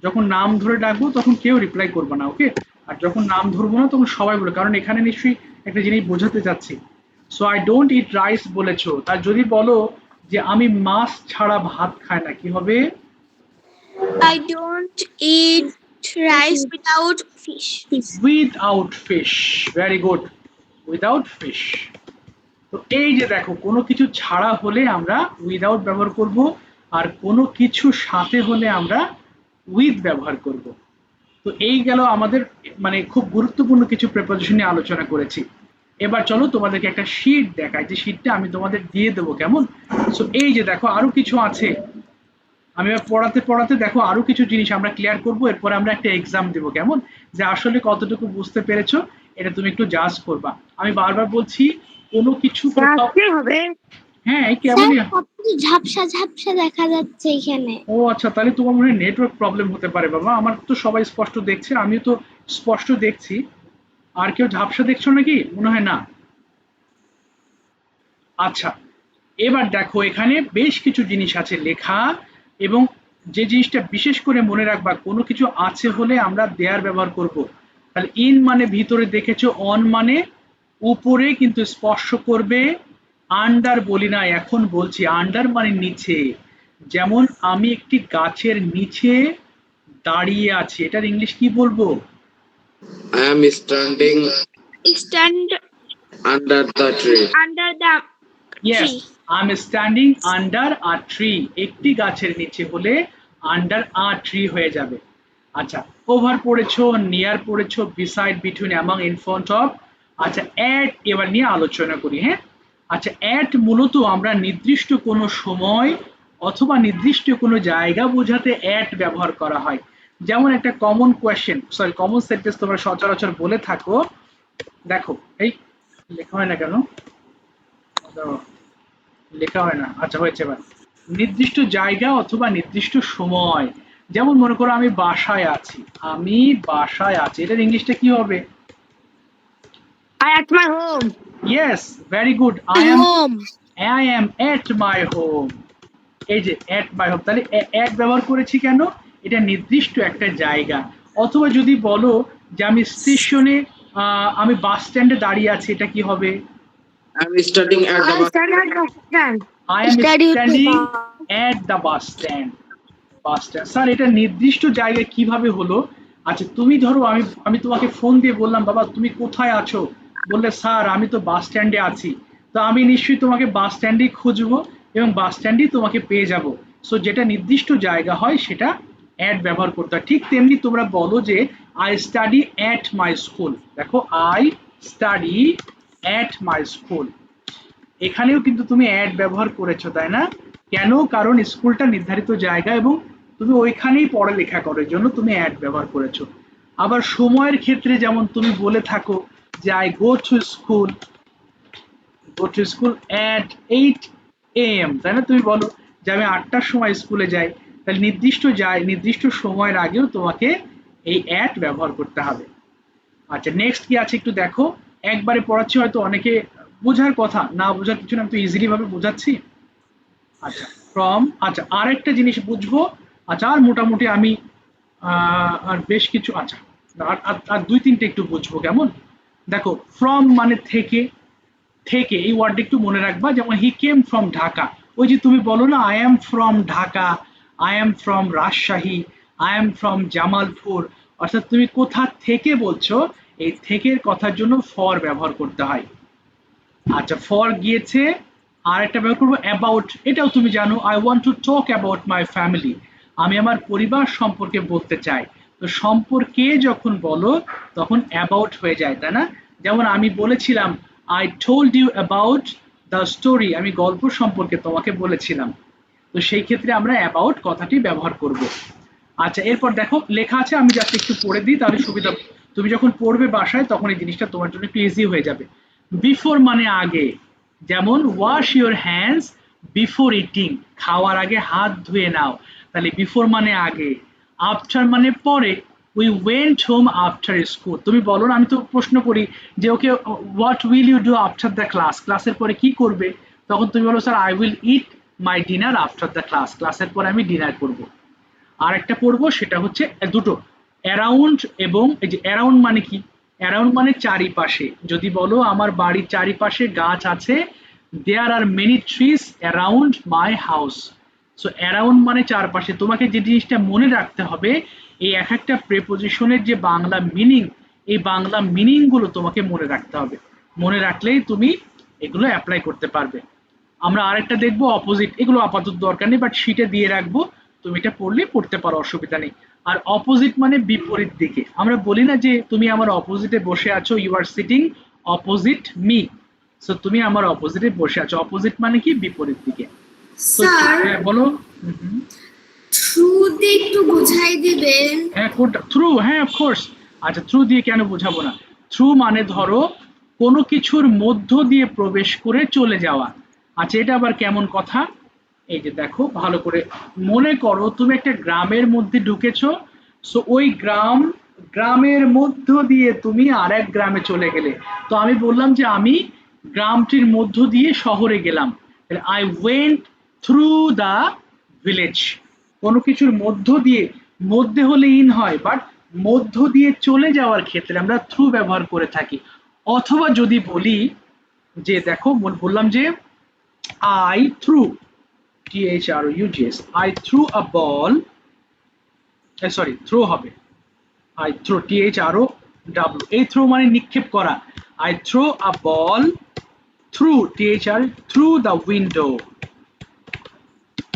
যখন নাম ধরে ডাকবো তখন কেউ রিপ্লাই করবে না, ওকে? আর যখন নাম ধরবো না তখন সবাই বলে, কারণ এখানে নিশ্চয়ই একটা জিনিস বোঝাতে চাচ্ছি। So I don't eat rice বলেছো, তার যদি বলো যে আমি মাছ ছাড়া ভাত খাই না, কি হবে? I don't eat rice without fish. Without fish, very good, without fish. তো এই যে দেখো কোনো কিছু ছাড়া হলে আমরা উইদাউট ব্যবহার করব, আর কোনো কিছু সাথে হলে আমরা উইথ ব্যবহার করব। তো এই গেল আমাদের মানে খুব গুরুত্বপূর্ণ কিছু প্রিপোজিশন নিয়ে আলোচনা করেছি। এবার চলো তোমাদেরকে একটা শীট দেখাই, যে শীটটা আমি তোমাদের দিয়ে দেবো, কেমন? সো এই যে দেখো আরো কিছু আছে, আমি এবার পড়াতে পড়াতে দেখো আরো কিছু জিনিস আমরা ক্লিয়ার করব, এরপরে আমরা একটা এক্সাম দেব, কেমন? যে আসলে কতটুকু বুঝতে পেরেছো এটা তুমি একটু জাজ করবা। আমি বারবার বলছি কোনো কিছু কোথাও, রাখতে হবে। হ্যাঁ এই স্যার কেমনই। সবকিছু ঝাপসা ঝাপসা দেখা যাচ্ছে এখানে। ও আচ্ছা, তাহলে তোমার মনে হয় নেটওয়ার্ক প্রবলেম হতে পারে বাবা, আমার তো সবাই স্পষ্ট দেখছে, আমিও তো স্পষ্ট দেখছি। আর কেউ ঝাপসা দেখছো নাকি? মনে হয় না। আচ্ছা, এবার দেখো এখানে বেশ কিছু জিনিস আছে লেখা, এবং যে জিনিসটা বিশেষ করে মনে রাখবা, কোনো কিছু আছে হলে আমরা দেয়ার ব্যবহার করব। তাহলে ইন মানে ভিতরে দেখেছো, অন মানে উপরে কিন্তু স্পর্শ করবে, আন্ডার বলি না, এখন বলছি আন্ডার মানে নিচে। যেমন আমি একটি গাছের নিচে দাঁড়িয়ে আছি, এটার ইংলিশ কি বলবো? I am standing Stand under the tree. under the yes, tree. I am standing under a tree, একটি গাছের নিচে হলে আন্ডার আ ট্রি হয়ে যাবে। আচ্ছা, ওভার পড়েছো, নিয়ার পড়েছো, beside, between, among, in front of. আচ্ছা অ্যাট এবার নিয়ে আলোচনা করি, হ্যাঁ। আচ্ছা অ্যাট মূলত আমরা নির্দিষ্ট কোনো সময় অথবা নির্দিষ্ট কোনো জায়গা বোঝাতে অ্যাট ব্যবহার করা হয়। যেমন একটা common question, sorry common sentence তোমরা সচরাচর বলে থাকো, দেখো এই লেখা হয় না কেন, লেখা হয় না, আচ্ছা হয়েছে এবার। নির্দিষ্ট জায়গা অথবা নির্দিষ্ট সময়, যেমন মনে করো আমি বাসায় আছি, আমি বাসায় আছি, এটার ইংলিশটা কি হবে? I at my home. Yes, very good, Home. I am at my home. এই যে এট মাই হোম, তাহলে এট ব্যবহার করেছি কেন? এটা নির্দিষ্ট একটা জায়গা। অথবা যদি বলো যে আমি স্টেশনে, আমি বাস স্ট্যান্ডে দাঁড়িয়ে আছি, এটা কি হবে? I am studying at the I bus. stand at the stand. I am Study with standing the at the bus stand. Bus stand, sir এটা নির্দিষ্ট জায়গায় কিভাবে হলো? আচ্ছা তুমি ধরো আমি তোমাকে ফোন দিয়ে বললাম, বাবা তুমি কোথায় আছো? বললে স্যার আমি তো বাস স্ট্যান্ডে আছি। তো আমি নিশ্চয়ই তোমাকে বাস স্ট্যান্ডেই খুঁজবো এবং বাস স্ট্যান্ডেই তোমাকে পেয়ে যাব। সো যেটা নির্দিষ্ট জায়গা হয় সেটা অ্যাট ব্যবহার করতে হয়। ঠিক তেমনি তোমরা বলো যে I study at my school, দেখো I study at my school, এখানেও কিন্তু তুমি অ্যাড ব্যবহার করেছো, তাই না? কেন? কারণ স্কুলটা নির্ধারিত জায়গা এবং তুমি ওইখানেই পড়ালেখা করো, এর জন্য তুমি অ্যাড ব্যবহার করেছো। আবার সময়ের ক্ষেত্রে যেমন তুমি বলে থাকো যে I go to school at 8 AM, তাই না? তুমি বলো যে আমি 8টার সময় স্কুলে যাই, তাহলে নির্দিষ্ট সময়ের আগেও তোমাকে এই অ্যাট ব্যবহার করতে হবে। আচ্ছা নেক্সট কি আছে একটু দেখো, একবারে পড়াচ্ছি হয়তো অনেকে বোঝার কথা, না বোঝার কিছু না, আমি তো ইজিলি ভাবে বোঝাচ্ছি। আচ্ছা ফ্রম, আচ্ছা আরেকটা জিনিস বুঝবো। আচ্ছা আর মোটামুটি আমি আর বেশ কিছু, আচ্ছা আর দুই তিনটে একটু বুঝবো, কেমন? দেখো ফ্রম মানে থেকে, থেকে এই ওয়ার্ডটা একটু মনে রাখবা, যেমন হি কেম ফ্রম ঢাকা, ওই যে তুমি বলো না I am from Dhaka, I am from Rajshahi, I am from Jamalpur, অর্থাৎ তুমি কোথা থেকে বলছো, এই থেকের কথার জন্য ফর ব্যবহার করতে হয়। আচ্ছা ফর গিয়েছে, আর একটা ব্যবহার করবো অ্যাবাউট, এটাও তুমি জানো, I want to talk about my family, আমি আমার পরিবার সম্পর্কে বলতে চাই। তো সম্পর্কে যখন বলো তখন অ্যাবাউট হয়ে যায়, তাই না? যেমন আমি বলেছিলাম I told you about the story, আমি গল্প সম্পর্কে তোমাকে বলেছিলাম। তো সেই ক্ষেত্রে আমরা অ্যাবাউট কথাটি ব্যবহার করব। আচ্ছা এরপর দেখো লেখা আছে, আমি জাস্ট একটু পড়ে দিই তাহলে সুবিধা, তুমি যখন পড়বে বাসায় তখন এই জিনিসটা তোমার জন্য একটু ইজি হয়ে যাবে। বিফোর মানে আগে, যেমন wash your hands before eating, খাওয়ার আগে হাত ধুয়ে নাও, তাহলে বিফোর মানে আগে। আফটার মানে পরে, we went home after school, তুমি বলো না, আমি তো প্রশ্ন করি যে okay what will you do after the class, ক্লাসের পরে কি করবে? তখন তুমি বলো sir I will eat my dinner after the class, ক্লাসের পরে আমি ডিনার করবো। আর একটা পড়বো সেটা হচ্ছে দুটো, অ্যারাউন্ড এবং এই যে অ্যারাউন্ড মানে কি? অ্যারাউন্ড মানে চারিপাশে, যদি বলো আমার বাড়ির চারিপাশে গাছ আছে, there are many trees around my house, so around মানে চারপাশে। তোমাকে যে জিনিসটা মনে রাখতে হবে, এই এক একটা প্রেপোজিশনের যে বাংলা মিনিং, এই বাংলা মিনিং গুলো তোমাকে মনে রাখতে হবে। মনে রাখলেই তুমি এগুলো অ্যাপ্লাই করতে পারবে। আমরা আরেকটা দেখবো অপোজিট, এগুলো আপাতত দরকার নেই, বাট শিটে দিয়ে রাখবো, তুমি এটা পড়লে পড়তে পারো, অসুবিধা নেই। আর অপোজিট মানে বিপরীত দিকে। আমরা বলি না যে তুমি আমার অপোজিটে বসে আছো, you are sitting opposite me. So তুমি আমার অপোজিটে বসে আছো, অপোজিট মানে কি বিপরীত দিকে। তো স্যার হ্যাঁ বলো। হুম হুম। থ্রু দিয়ে একটু বুঝাই দিবেন। হ্যাঁ কোনটা থ্রু? হ্যাঁ অফকোর্স। আচ্ছা থ্রু দিয়ে কেন বোঝাবো না। থ্রু মানে ধরো কোনো কিছুর মধ্য দিয়ে প্রবেশ করে চলে যাওয়া। আচ্ছা এটা আবার কেমন কথা? এই যে দেখো ভালো করে মনে করো, তুমি একটা গ্রামের মধ্যে ঢুকেছো, সো ওই গ্রামের মধ্য দিয়ে তুমি আর এক গ্রামে চলে গেলে। তো আমি বললাম যে আমি গ্রামটির মধ্য দিয়ে শহরে গেলাম, I went through the village. কোনো কিছুর মধ্য দিয়ে, মধ্যে হলে ইন হয়, বাট মধ্য দিয়ে চলে যাওয়ার ক্ষেত্রে আমরা থ্রু ব্যবহার করে থাকি। অথবা যদি বলি যে দেখো বললাম যে I threw, THROUGS, I threw a ball, sorry throw হবে, I throw, THROW, এই থ্রো মানে নিক্ষেপ করা। I throw a ball through, through the window।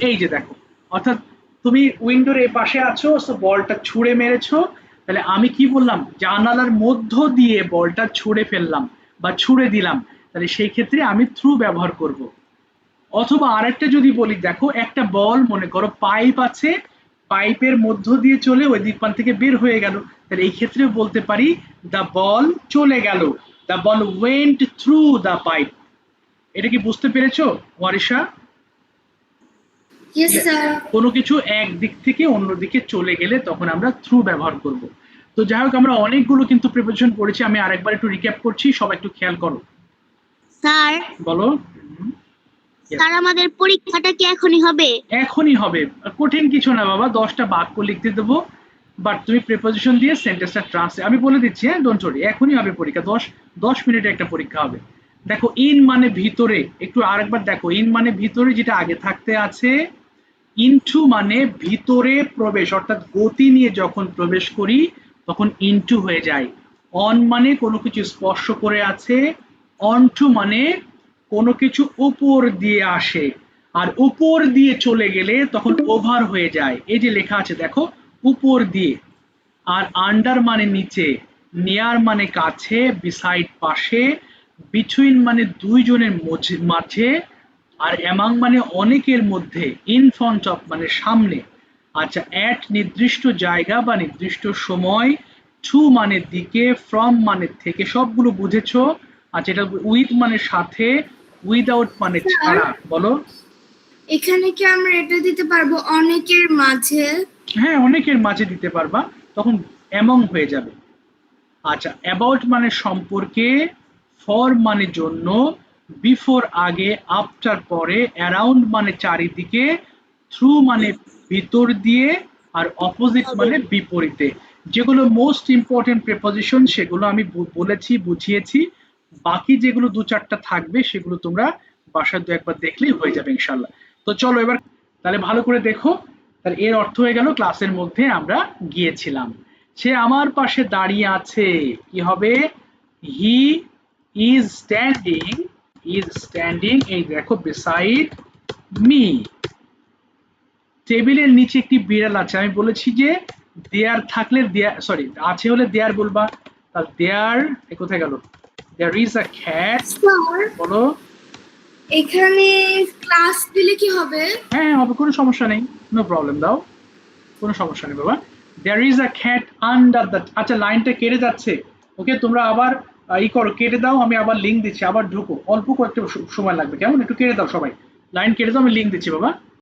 এই যে দেখো, অর্থাৎ তুমি উইন্ডোর এ পাশে আছো, সো বলটা ছুঁড়ে মেরেছো, তাহলে আমি কি বললাম, জানালার মধ্য দিয়ে বলটা ছুঁড়ে ফেললাম বা ছুঁড়ে দিলাম, তাহলে সেই ক্ষেত্রে আমি থ্রু ব্যবহার করব। অথবা আরেকটা যদি বলি, দেখো একটা বল মনে করো পাইপ আছে, পাইপের মধ্য দিয়ে চলে ওই দিক প্রান্ত থেকে বের হয়ে গেল, তাহলে এই ক্ষেত্রে বলতে পারি দ্য বল চলে গেল, the ball went through the pipe. এটা কি বুঝতে পেরেছো ওয়ারিশা? Yes sir. কোনো কিছু এক দিক থেকে অন্য দিকে চলে গেলে তখন আমরা থ্রু ব্যবহার করব। তো যাই হোক আমরা অনেকগুলো কিন্তু প্রিপারেশন পড়েছি, আমি আরেকবার একটু রিক্যাপ করছি, সবাই একটু খেয়াল করো। স্যার, বলো। স্যার আমাদের পরীক্ষাটা কি এখনই হবে? এখনই হবে, কঠিন কিছু না বাবা, 10টা বাক্য লিখতে দেবো, বাট তুমি প্রিপোজিশন দিয়ে সেন্টেন্সটা ট্রান্সলেট, আমি বলে দিচ্ছি হ্যাঁ, ডোন্ট ওয়ারি, এখনই হবে পরীক্ষা, 10 মিনিটে একটা পরীক্ষা হবে। দেখো ইন মানে ভিতরে, একটু আরেকবার দেখো, ইন মানে ভিতরে, যেটা আগে থাকতে আছে। ইনটু মানে ভিতরে প্রবেশ, অর্থাৎ গতি নিয়ে যখন প্রবেশ করি তখন ইনটু হয়ে যায়। অন মানে কোনো কিছু স্পর্শ করে আছে, অনটু মানে কোনো কিছু উপর দিয়ে আসে, আর উপর দিয়ে চলে গেলে তখন ওভার হয়ে যায়। এই যে লেখা আছে দেখো, উপর দিয়ে। আর আন্ডার মানে নিচে, নিয়ার মানে কাছে, বিসাইড পাশে, বিটুইন মানে দুইজনের মাঝে, আর অ্যামাং মানে অনেকের মধ্যে, ইন ফ্রন্ট অফ মানে সামনে। আচ্ছা অ্যাট নির্দিষ্ট জায়গা বা নির্দিষ্ট সময়, টু মানে দিকে, ফ্রম মানে থেকে, সবগুলো বুঝেছো। আচ্ছা এটা উইথ মানে সাথে, উইদাউট মানে ছাড়া। বলো। এখানে কি আমরা এটা দিতে পারবো অনেকের মাঝে? হ্যাঁ অনেকের মাঝে দিতে পারবা, তখন অ্যামং হয়ে যাবে। আচ্ছা অ্যাবাউট মানে সম্পর্কে, ফর মানে জন্য, বিফোর আগে, আফটার পরে, অ্যারাউন্ড মানে চারিদিকে, থ্রু মানে ভিতর দিয়ে, আর অপোজিট মানে বিপরীতে। যেগুলো মোস্ট ইম্পর্টেন্ট প্রিপোজিশন সেগুলো আমি বলেছি, বুঝিয়েছি। বাকি যেগুলো 2-4টা থাকবে সেগুলো তোমরা বাসায় 2-একবার দেখলেই হয়ে যাবে ইনশাল্লাহ। তো চলো এবার তাহলে ভালো করে দেখো। তাহলে এর অর্থ হয়ে গেল ক্লাসের মধ্যে আমরা গিয়েছিলাম, সে আমার পাশে দাঁড়িয়ে আছে, কি হবে, হি ইজ স্ট্যান্ডিং, এই দেখো বিসাইড মি। টেবিলের নিচে একটি বিড়াল আছে, আমি বলেছি যে দেয়ার থাকলে দেয়ার, সরি আছে হলে দেয়ার বলবা, তাহলে দেয়ার, কোথায় গেল, there is a cat. Sir বলো। এখানে ক্লাস দিলে কি হবে? হ্যাঁ হবে, কোনো সমস্যা নেই, নো প্রবলেম, দাও, কোনো সমস্যা নেই বাবা। There is a cat under the, আচ্ছা লাইনটা কেটে যাচ্ছে, ওকে তোমরা আবার ই করো, কেটে দাও, আমি আবার লিঙ্ক দিচ্ছি, আবার ঢুকো, অল্প কয়েকটা সময় লাগবে, কেমন, একটু কেটে দাও সবাই, লাইন কেটে দাও, আমি লিঙ্ক দিচ্ছি বাবা।